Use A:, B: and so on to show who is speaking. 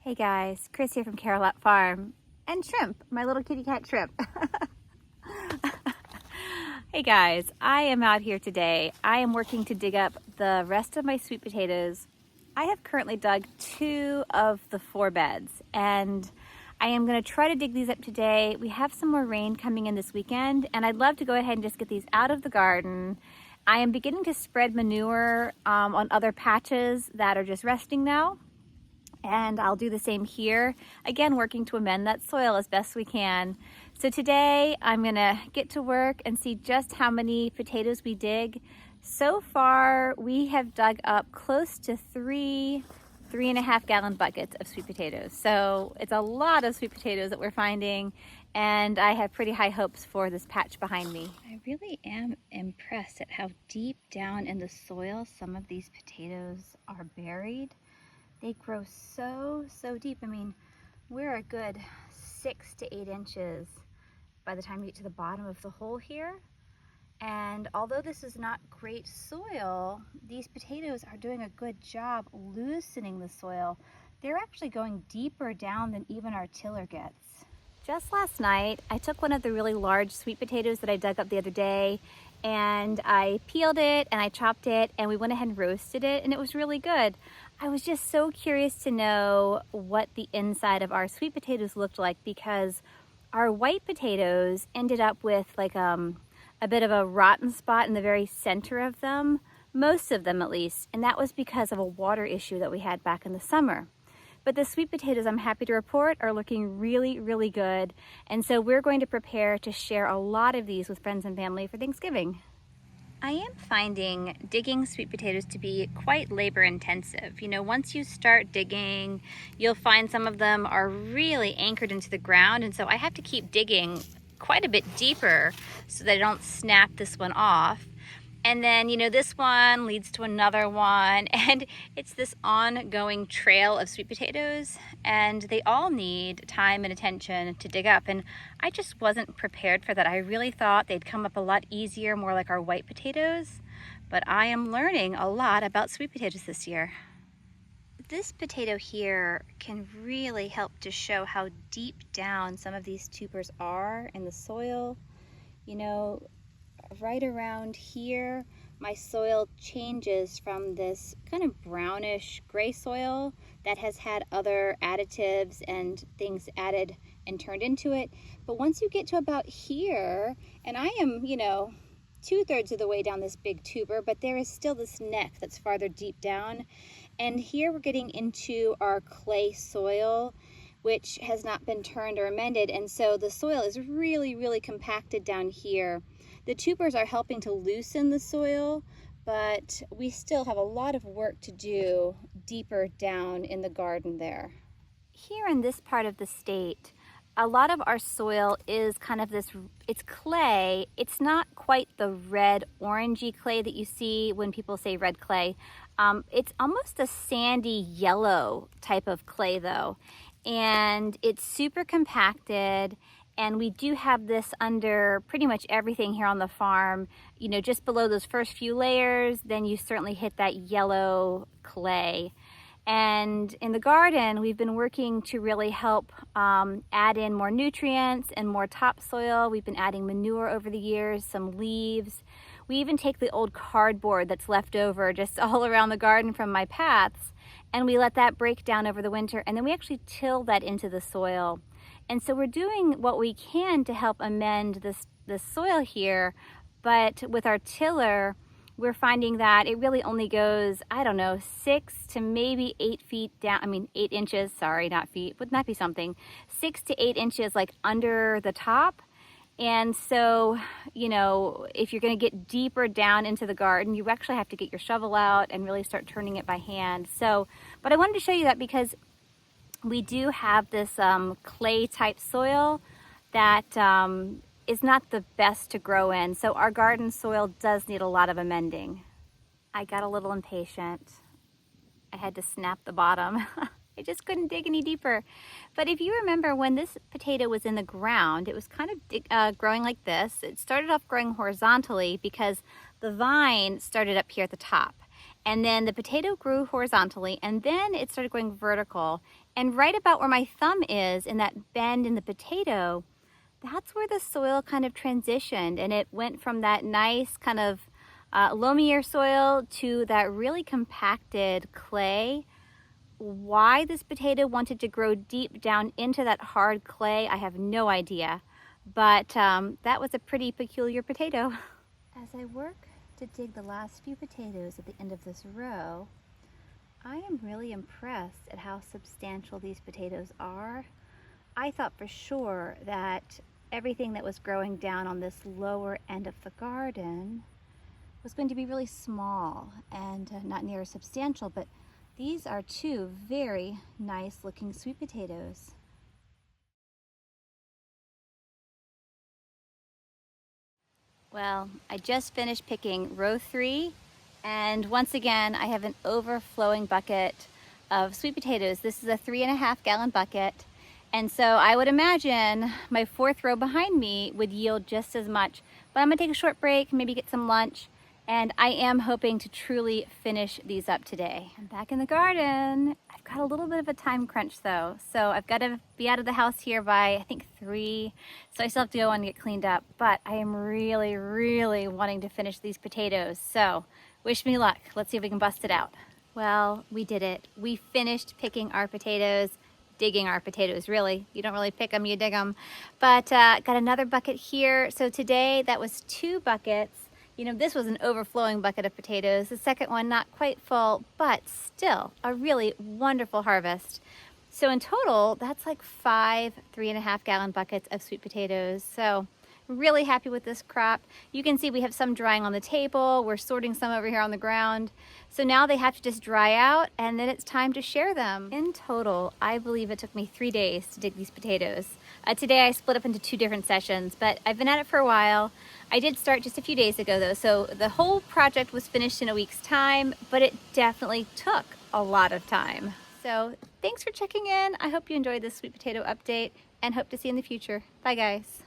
A: Hey guys, Chris here from Carolot Farm and Shrimp, my little kitty cat Shrimp. Hey guys, I am out here today. I am working to dig up the rest of my sweet potatoes. I have currently dug 2 of the 4 beds and I am going to try to dig these up today. We have some more rain coming in this weekend and I'd love to go ahead and just get these out of the garden. I am beginning to spread manure on other patches that are just resting now. And I'll do the same here, again working to amend that soil as best we can. So today I'm gonna get to work and see just how many potatoes we dig. So far we have dug up close to 3.5 gallon buckets of sweet potatoes. So it's a lot of sweet potatoes that we're finding, and I have pretty high hopes for this patch behind me. I really am impressed at how deep down in the soil some of these potatoes are buried. They grow so deep. I mean, we're a good 6 to 8 inches by the time you get to the bottom of the hole here. And although this is not great soil, these potatoes are doing a good job loosening the soil. They're actually going deeper down than even our tiller gets. Just last night, I took one of the really large sweet potatoes that I dug up the other day, and I peeled it and I chopped it and we went ahead and roasted it, and it was really good. I was just so curious to know what the inside of our sweet potatoes looked like, because our white potatoes ended up with like a bit of a rotten spot in the very center of them, most of them at least, and that was because of a water issue that we had back in the summer. But the sweet potatoes, I'm happy to report, are looking really good, and so we're going to prepare to share a lot of these with friends and family for Thanksgiving. I am finding digging sweet potatoes to be quite labor intensive. You know, once you start digging, you'll find some of them are really anchored into the ground, and so I have to keep digging quite a bit deeper so that I don't snap this one off. And then, you know, this one leads to another one, and it's this ongoing trail of sweet potatoes, and they all need time and attention to dig up. And I just wasn't prepared for that. I really thought they'd come up a lot easier, more like our white potatoes, but I am learning a lot about sweet potatoes this year. This potato here can really help to show how deep down some of these tubers are in the soil. You know, right around here, my soil changes from this kind of brownish gray soil that has had other additives and things added and turned into it. But once you get to about here, and I am, you know, 2/3 of the way down this big tuber, but there is still this neck that's farther deep down. And here we're getting into our clay soil, which has not been turned or amended. And so the soil is really compacted down here. The tubers are helping to loosen the soil, but we still have a lot of work to do deeper down in the garden there. Here in this part of the state, a lot of our soil is kind of this, it's clay. It's not quite the red orangey clay that you see when people say red clay. It's almost a sandy yellow type of clay though, and it's super compacted. And we do have this under pretty much everything here on the farm. You know, just below those first few layers, then you certainly hit that yellow clay. And in the garden, we've been working to really help add in more nutrients and more topsoil. We've been adding manure over the years, some leaves. We even take the old cardboard that's left over just all around the garden from my paths, and we let that break down over the winter, and then we actually till that into the soil. And so we're doing what we can to help amend this soil here, but with our tiller, we're finding that it really only goes, I don't know, 6 to maybe 8 feet down. I mean, 8 inches, sorry, not feet. Wouldn't that be something? 6 to 8 inches like under the top. And so, you know, if you're going to get deeper down into the garden, you actually have to get your shovel out and really start turning it by hand. So, but I wanted to show you that because we do have this clay type soil that is not the best to grow in. So our garden soil does need a lot of amending. I got a little impatient. I had to snap the bottom. I just couldn't dig any deeper. But if you remember, when this potato was in the ground, it was kind of growing like this. It started off growing horizontally because the vine started up here at the top. And then the potato grew horizontally, and then it started going vertical. And right about where my thumb is, in that bend in the potato, that's where the soil kind of transitioned, and it went from that nice kind of loamier soil to that really compacted clay. Why this potato wanted to grow deep down into that hard clay, I have no idea, but that was a pretty peculiar potato. As I work to dig the last few potatoes at the end of this row, I am really impressed at how substantial these potatoes are. I thought for sure that everything that was growing down on this lower end of the garden was going to be really small and not near as substantial, but these are two very nice looking sweet potatoes. Well, I just finished picking row 3, and once again I have an overflowing bucket of sweet potatoes. This is a 3.5 gallon bucket, and so I would imagine my 4th row behind me would yield just as much. But I'm gonna take a short break, maybe get some lunch, and I am hoping to truly finish these up today. I'm back in the garden. I've got a little bit of a time crunch though, so I've got to be out of the house here by I think 3, so I still have to go and get cleaned up, but I am really wanting to finish these potatoes, so wish me luck. Let's see if we can bust it out. Well, we did it. We finished picking our potatoes, digging our potatoes, really. You don't really pick them, you dig them. But got another bucket here. So today that was 2 buckets. You know, this was an overflowing bucket of potatoes. The second one not quite full, but still a really wonderful harvest. So in total, that's like 5 3.5 gallon buckets of sweet potatoes. So really happy with this crop. You can see we have some drying on the table. We're sorting some over here on the ground. So now they have to just dry out, and then it's time to share them. In total, I believe it took me 3 days to dig these potatoes. Today I split up into 2 different sessions, but I've been at it for a while. I did start just a few days ago though, so the whole project was finished in a week's time, but it definitely took a lot of time. So thanks for checking in. I hope you enjoyed this sweet potato update and hope to see you in the future. Bye guys.